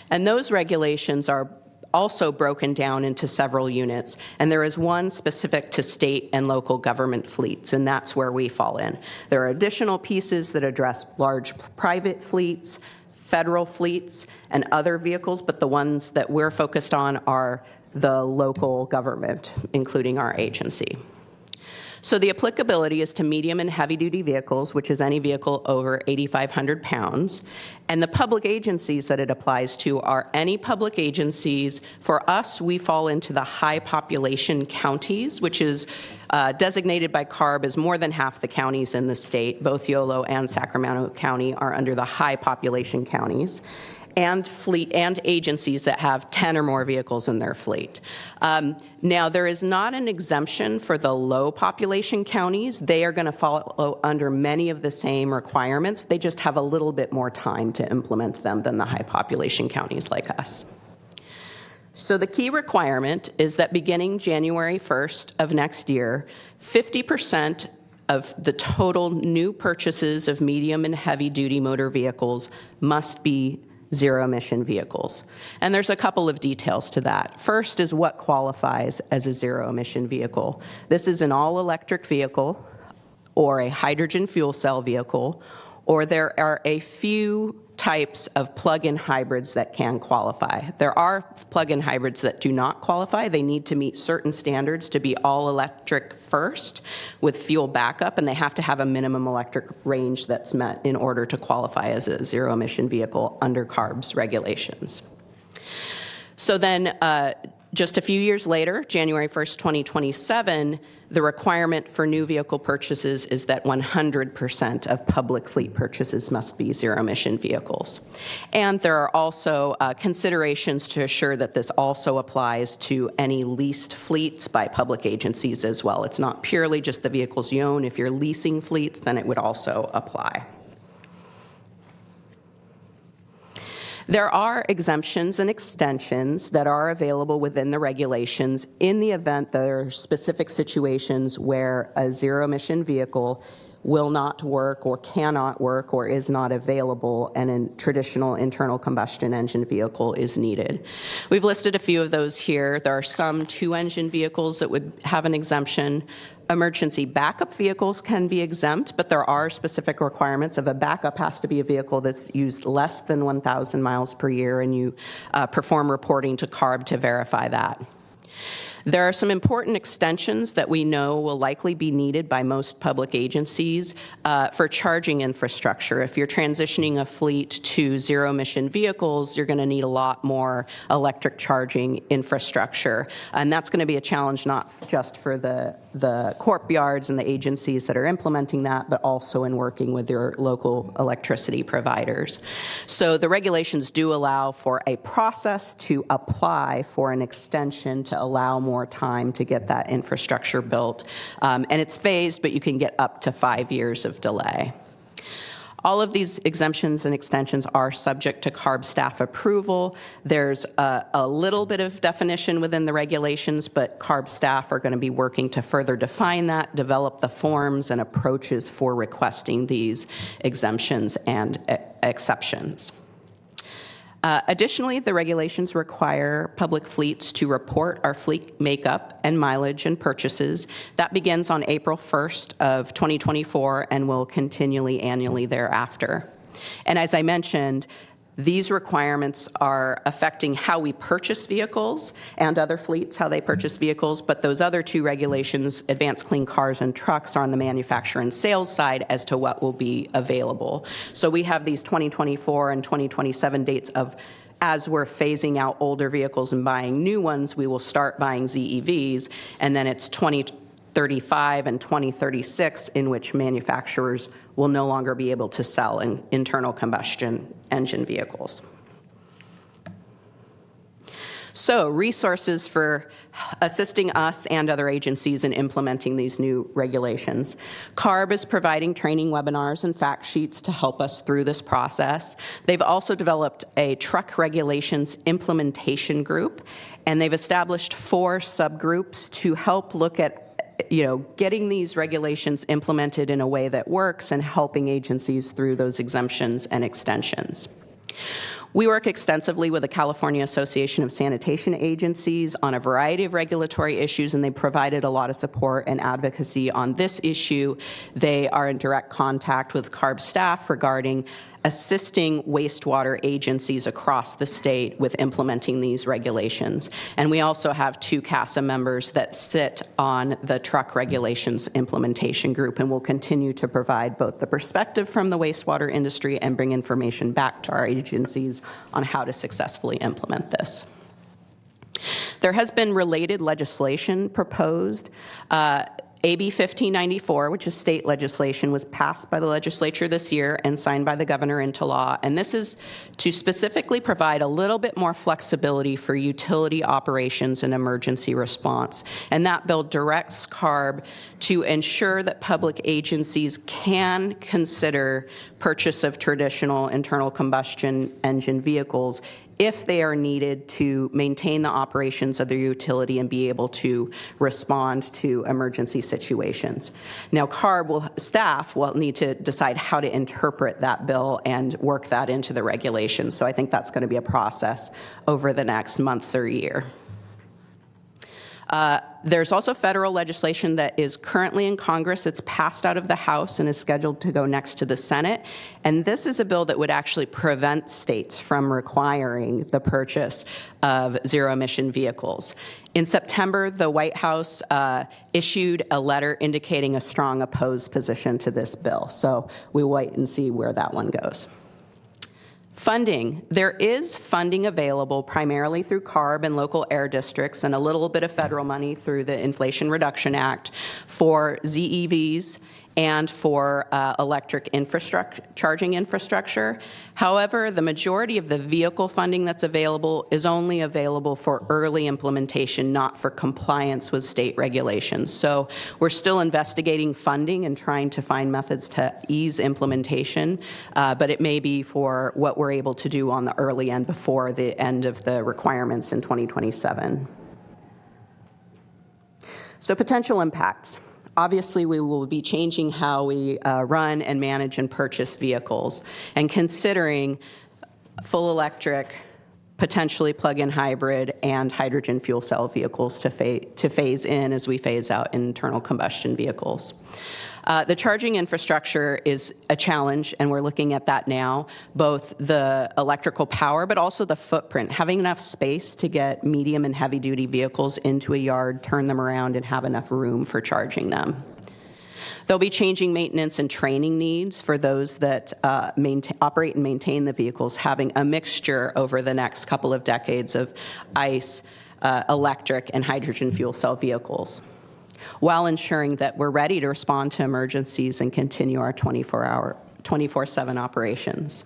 And those regulations are also broken down into several units, and there is one specific to state and local government fleets, and that's where we fall in. There are additional pieces that address large private fleets, federal fleets, and other vehicles, but the ones that we're focused on are the local government, including our agency. So the applicability is to medium and heavy-duty vehicles, which is any vehicle over 8,500 pounds. And the public agencies that it applies to are any public agencies. For us, we fall into the high population counties, which is designated by CARB as more than half the counties in the state. Both Yolo and Sacramento County are under the high population counties. And fleet and agencies that have 10 or more vehicles in their fleet. Now, there is not an exemption for the low population counties. They are going to follow under many of the same requirements. They just have a little bit more time to implement them than the high population counties like us. So the key requirement is that beginning January 1st of next year, 50% of the total new purchases of medium and heavy-duty motor vehicles must be zero-emission vehicles. And there's a couple of details to that. First is what qualifies as a zero-emission vehicle. This is an all-electric vehicle or a hydrogen fuel cell vehicle, or there are a few types of plug-in hybrids that can qualify. There are plug-in hybrids that do not qualify. They need to meet certain standards to be all-electric first with fuel backup, and they have to have a minimum electric range that's met in order to qualify as a zero-emission vehicle under CARB's regulations. So then, just a few years later, January 1st, 2027, the requirement for new vehicle purchases is that 100% of public fleet purchases must be zero-emission vehicles. And there are also considerations to assure that this also applies to any leased fleets by public agencies as well. It's not purely just the vehicles you own. If you're leasing fleets, then it would also apply. There are exemptions and extensions that are available within the regulations in the event there are specific situations where a zero-emission vehicle will not work or cannot work or is not available and a traditional internal combustion engine vehicle is needed. We've listed a few of those here. There are some two-engine vehicles that would have an exemption. Emergency backup vehicles can be exempt, but there are specific requirements. Of a backup has to be a vehicle that's used less than 1,000 miles per year, and you perform reporting to CARB to verify that. There are some important extensions that we know will likely be needed by most public agencies for charging infrastructure. If you're transitioning a fleet to zero-emission vehicles, you're going to need a lot more electric charging infrastructure. And that's going to be a challenge not just for the corp yards and the agencies that are implementing that, but also in working with your local electricity providers. So the regulations do allow for a process to apply for an extension to allow more time to get that infrastructure built. And it's phased, but you can get up to 5 years of delay. All of these exemptions and extensions are subject to CARB staff approval. There's a little bit of definition within the regulations, but CARB staff are going to be working to further define that, develop the forms and approaches for requesting these exemptions and exceptions. Additionally, the regulations require public fleets to report our fleet makeup and mileage and purchases. That begins on April 1st of 2024 and will continually annually thereafter. And as I mentioned, these requirements are affecting how we purchase vehicles and other fleets, how they purchase vehicles, but those other two regulations, advanced clean cars and trucks, are on the manufacturer and sales side as to what will be available. So we have these 2024 and 2027 dates of, as we're phasing out older vehicles and buying new ones, we will start buying ZEVs, and then it's 2035 and 2036 in which manufacturers will no longer be able to sell internal combustion engine vehicles. So, resources for assisting us and other agencies in implementing these new regulations. CARB is providing training webinars and fact sheets to help us through this process. They've also developed a truck regulations implementation group, and they've established 4 subgroups to help look at getting these regulations implemented in a way that works and helping agencies through those exemptions and extensions. We work extensively with the California Association of Sanitation Agencies on a variety of regulatory issues, and they provided a lot of support and advocacy on this issue. They are in direct contact with CARB staff regarding assisting wastewater agencies across the state with implementing these regulations. And we also have 2 CASA members that sit on the truck regulations implementation group, and will continue to provide both the perspective from the wastewater industry and bring information back to our agencies on how to successfully implement this. There has been related legislation proposed. AB 1594, which is state legislation, was passed by the legislature this year and signed by the governor into law. And this is to specifically provide a little bit more flexibility for utility operations and emergency response. And that bill directs CARB to ensure that public agencies can consider purchase of traditional internal combustion engine vehicles if they are needed to maintain the operations of their utility and be able to respond to emergency situations. Now, staff will need to decide how to interpret that bill and work that into the regulations. So I think that's going to be a process over the next month or year. There's also federal legislation that is currently in Congress. It's passed out of the House and is scheduled to go next to the Senate. And this is a bill that would actually prevent states from requiring the purchase of zero-emission vehicles. In September, the White House issued a letter indicating a strong opposed position to this bill. So we'll wait and see where that one goes. Funding. There is funding available primarily through CARB and local air districts, and a little bit of federal money through the Inflation Reduction Act for ZEVs and for electric charging infrastructure. However, the majority of the vehicle funding that's available is only available for early implementation, not for compliance with state regulations. So we're still investigating funding and trying to find methods to ease implementation, but it may be for what we're able to do on the early end before the end of the requirements in 2027. So potential impacts. Obviously, we will be changing how we run and manage and purchase vehicles, and considering full electric, potentially plug-in hybrid, and hydrogen fuel cell vehicles to phase in as we phase out internal combustion vehicles. The charging infrastructure is a challenge, and we're looking at that now, both the electrical power, but also the footprint, having enough space to get medium and heavy-duty vehicles into a yard, turn them around, and have enough room for charging them. There'll be changing maintenance and training needs for those that operate and maintain the vehicles, having a mixture over the next couple of decades of ICE, electric, and hydrogen fuel cell vehicles, while ensuring that we're ready to respond to emergencies and continue our 24/7 operations.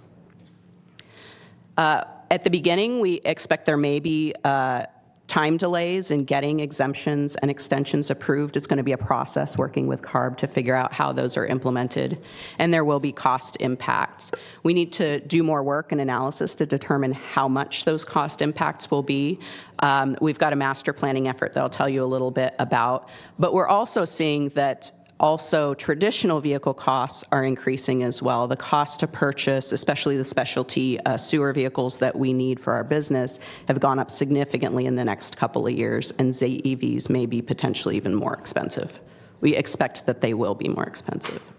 At the beginning, we expect there may be time delays in getting exemptions and extensions approved. It's going to be a process working with CARB to figure out how those are implemented, and there will be cost impacts. We need to do more work and analysis to determine how much those cost impacts will be. We've got a master planning effort that I'll tell you a little bit about, but we're also seeing that also traditional vehicle costs are increasing as well. The cost to purchase, especially the specialty sewer vehicles that we need for our business, have gone up significantly in the next couple of years, and ZEVs may be potentially even more expensive. We expect that they will be more expensive.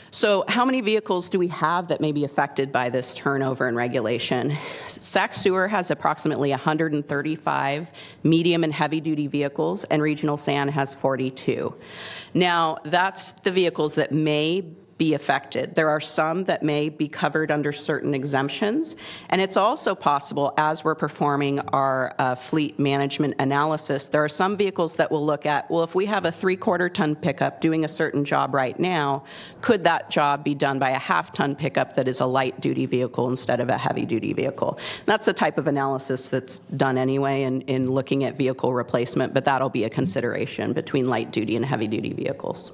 So how many vehicles do we have that may be affected by this turnover in regulation? Sac Sewer has approximately 135 medium and heavy-duty vehicles, and Regional San has 42. Now, that's the vehicles that may be affected. There are some that may be covered under certain exemptions, and it's also possible, as we're performing our fleet management analysis, there are some vehicles that will look at, well, if we have a 3/4 ton pickup doing a certain job right now, could that job be done by a 1/2 ton pickup that is a light-duty vehicle instead of a heavy-duty vehicle? And that's the type of analysis that's done anyway in looking at vehicle replacement, but that'll be a consideration between light-duty and heavy-duty vehicles.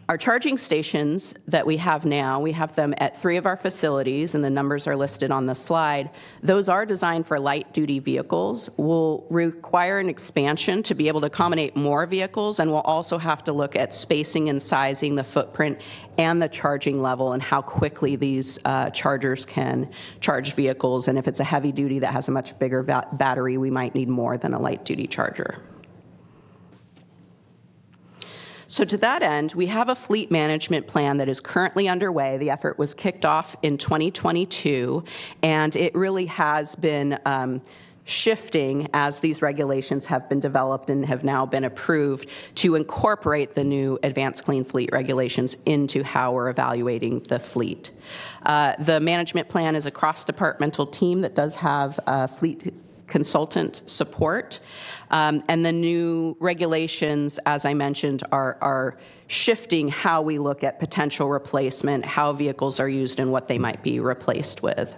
Our charging stations that we have now, we have them at 3 of our facilities, and the numbers are listed on the slide. Those are designed for light-duty vehicles. Will require an expansion to be able to accommodate more vehicles, and we'll also have to look at spacing and sizing, the footprint, and the charging level, and how quickly these chargers can charge vehicles. And if it's a heavy-duty that has a much bigger battery, we might need more than a light-duty charger. So to that end, we have a fleet management plan that is currently underway. The effort was kicked off in 2022, and it really has been shifting as these regulations have been developed and have now been approved to incorporate the new Advanced Clean Fleet regulations into how we're evaluating the fleet. The management plan is a cross-departmental team that does have fleet consultant support. And the new regulations, as I mentioned, are shifting how we look at potential replacement, how vehicles are used, and what they might be replaced with.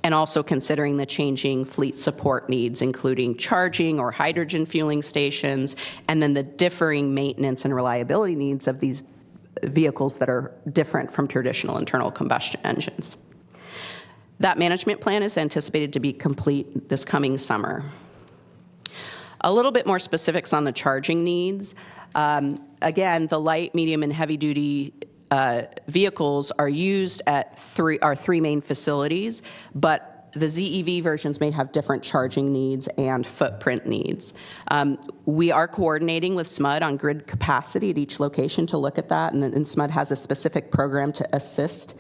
And also considering the changing fleet support needs, including charging or hydrogen fueling stations, and then the differing maintenance and reliability needs of these vehicles that are different from traditional internal combustion engines. That management plan is anticipated to be complete this coming summer. A little bit more specifics on the charging needs. Again, the light, medium, and heavy-duty vehicles are used at our three main facilities, but the ZEV versions may have different charging needs and footprint needs. We are coordinating with SMUD on grid capacity at each location to look at that, and SMUD has a specific program to assist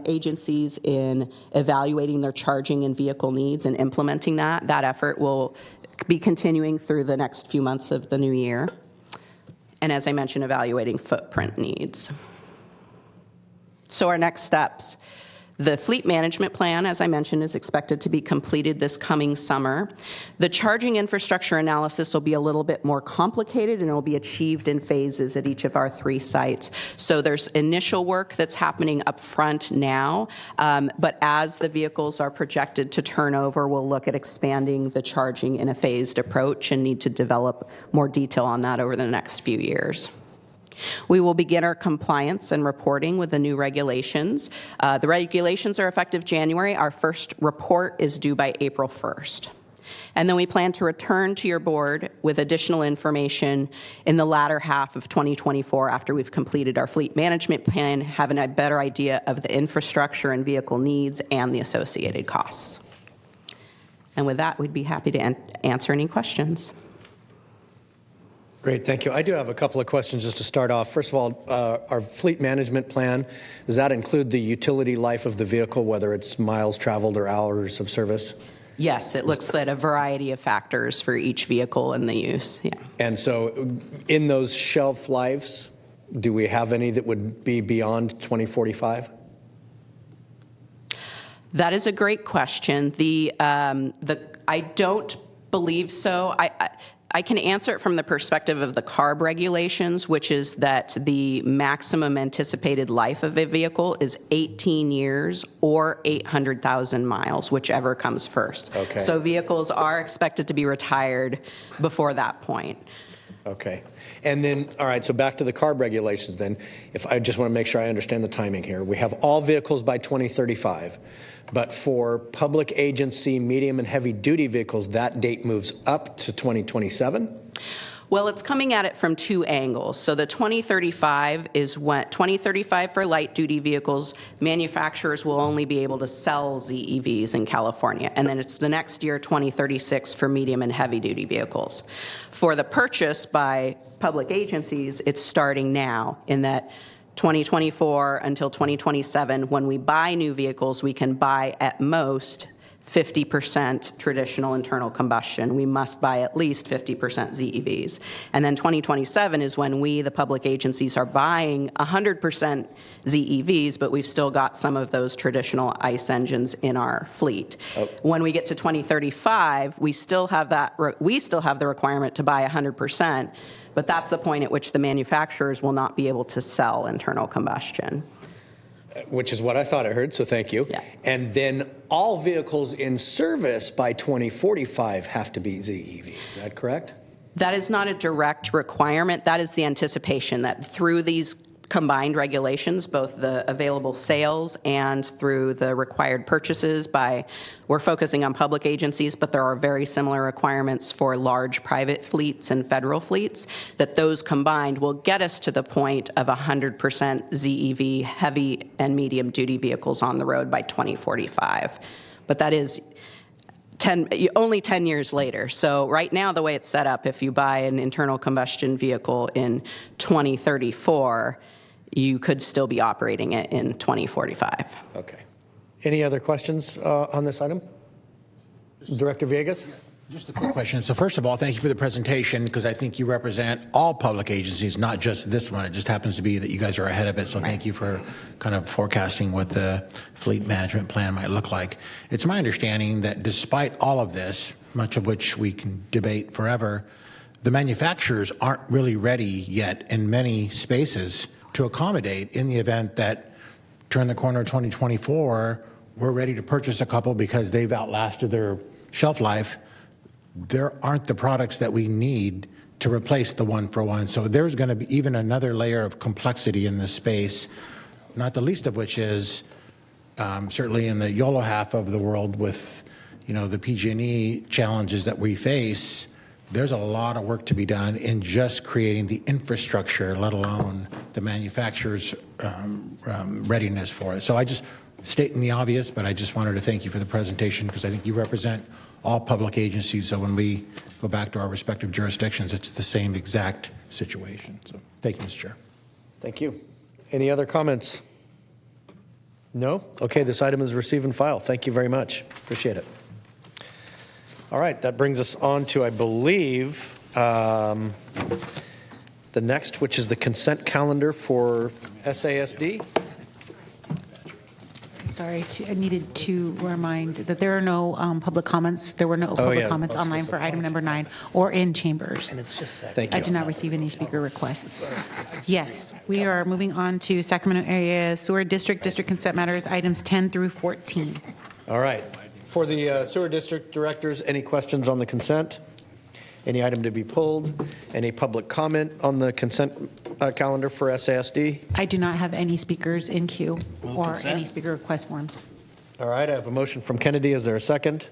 agencies in evaluating their charging and vehicle needs and implementing that. That effort will be continuing through the next few months of the new year. And as I mentioned, evaluating footprint needs. So our next steps. The fleet management plan, as I mentioned, is expected to be completed this coming summer. The charging infrastructure analysis will be a little bit more complicated, and it will be achieved in phases at each of our 3 sites. So there's initial work that's happening up front now, but as the vehicles are projected to turn over, we'll look at expanding the charging in a phased approach and need to develop more detail on that over the next few years. We will begin our compliance and reporting with the new regulations. The regulations are effective January. Our first report is due by April 1st. And then we plan to return to your board with additional information in the latter half of 2024 after we've completed our fleet management plan, having a better idea of the infrastructure and vehicle needs and the associated costs. And with that, we'd be happy to answer any questions. Great, thank you. I do have a couple of questions just to start off. First of all, our fleet management plan, does that include the utility life of the vehicle, whether it's miles traveled or hours of service? Yes, it looks at a variety of factors for each vehicle and the use. Yeah. And so in those shelf lives, do we have any that would be beyond 2045? That is a great question. I don't believe so. I can answer it from the perspective of the CARB regulations, which is that the maximum anticipated life of a vehicle is 18 years or 800,000 miles, whichever comes first. Okay. So vehicles are expected to be retired before that point. Okay. And then, all right, so back to the CARB regulations then. If I just want to make sure I understand the timing here. We have all vehicles by 2035. But for public agency, medium and heavy duty vehicles, that date moves up to 2027? Well, it's coming at it from 2 angles. So the 2035 is when 2035 for light duty vehicles, manufacturers will only be able to sell ZEVs in California. And then it's the next year, 2036, for medium and heavy duty vehicles. For the purchase by public agencies, it's starting now in that 2024 until 2027, when we buy new vehicles, we can buy at most 50% traditional internal combustion. We must buy at least 50% ZEVs. And then 2027 is when we, the public agencies, are buying 100% ZEVs, but we've still got some of those traditional ICE engines in our fleet. When we get to 2035, we still have the requirement to buy 100%, but that's the point at which the manufacturers will not be able to sell internal combustion. Which is what I thought I heard, so thank you. Yeah. And then all vehicles in service by 2045 have to be ZEV. Is that correct? That is not a direct requirement. That is the anticipation that through these combined regulations, both the available sales and through the required purchases we're focusing on public agencies, but there are very similar requirements for large private fleets and federal fleets, that those combined will get us to the point of 100% ZEV heavy and medium duty vehicles on the road by 2045. But that is only 10 years later. So right now, the way it's set up, if you buy an internal combustion vehicle in 2034, you could still be operating it in 2045. Okay. Any other questions on this item? Director Villegas? Just a quick question. So first of all, thank you for the presentation, because I think you represent all public agencies, not just this one. It just happens to be that you guys are ahead of it. So thank you for kind of forecasting what the fleet management plan might look like. It's my understanding that despite all of this, much of which we can debate forever, the manufacturers aren't really ready yet in many spaces to accommodate in the event that turn the corner 2024, we're ready to purchase a couple because they've outlasted their shelf life. There aren't the products that we need to replace the one-for-one. So there's going to be even another layer of complexity in this space, not the least of which is certainly in the YOLO half of the world with, the PG&E challenges that we face. There's a lot of work to be done in just creating the infrastructure, let alone the manufacturer's readiness for it. So I just stating the obvious, but I just wanted to thank you for the presentation, because I think you represent all public agencies. So when we go back to our respective jurisdictions, it's the same exact situation. So thank you, Mr. Chair. Thank you. Any other comments? No? Okay, this item is receive and file. Thank you very much. Appreciate it. All right, that brings us on to, I believe, the next, which is the consent calendar for SASD. Sorry, I needed to remind that there are no public comments. There were no public comments online for item number 9 or in chambers. Thank you. I did not receive any speaker requests. Yes, we are moving on to Sacramento Area Sewer District consent matters, items 10 through 14. All right. For the sewer district directors, any questions on the consent? Any item to be pulled? Any public comment on the consent calendar for SASD? I do not have any speakers in queue or any speaker request forms. All right, I have a motion from Kennedy. Is there a second?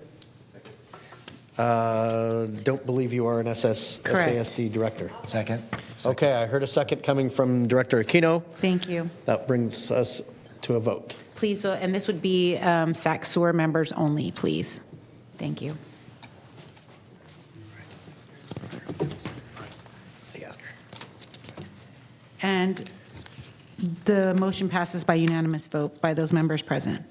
Don't believe you are an SASD director. Second. Okay, I heard a second coming from Director Aquino. Thank you. That brings us to a vote. Please vote, and this would be SAC sewer members only, please. Thank you. And the motion passes by unanimous vote by those members present.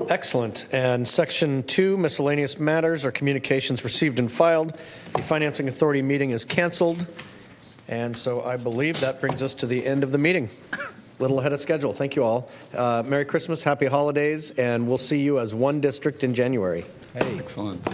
Excellent. And Section 2, miscellaneous matters or communications received and filed. The Financing Authority meeting is canceled. And so I believe that brings us to the end of the meeting. Little ahead of schedule. Thank you all. Merry Christmas, happy holidays, and we'll see you as one district in January. Hey. Excellent.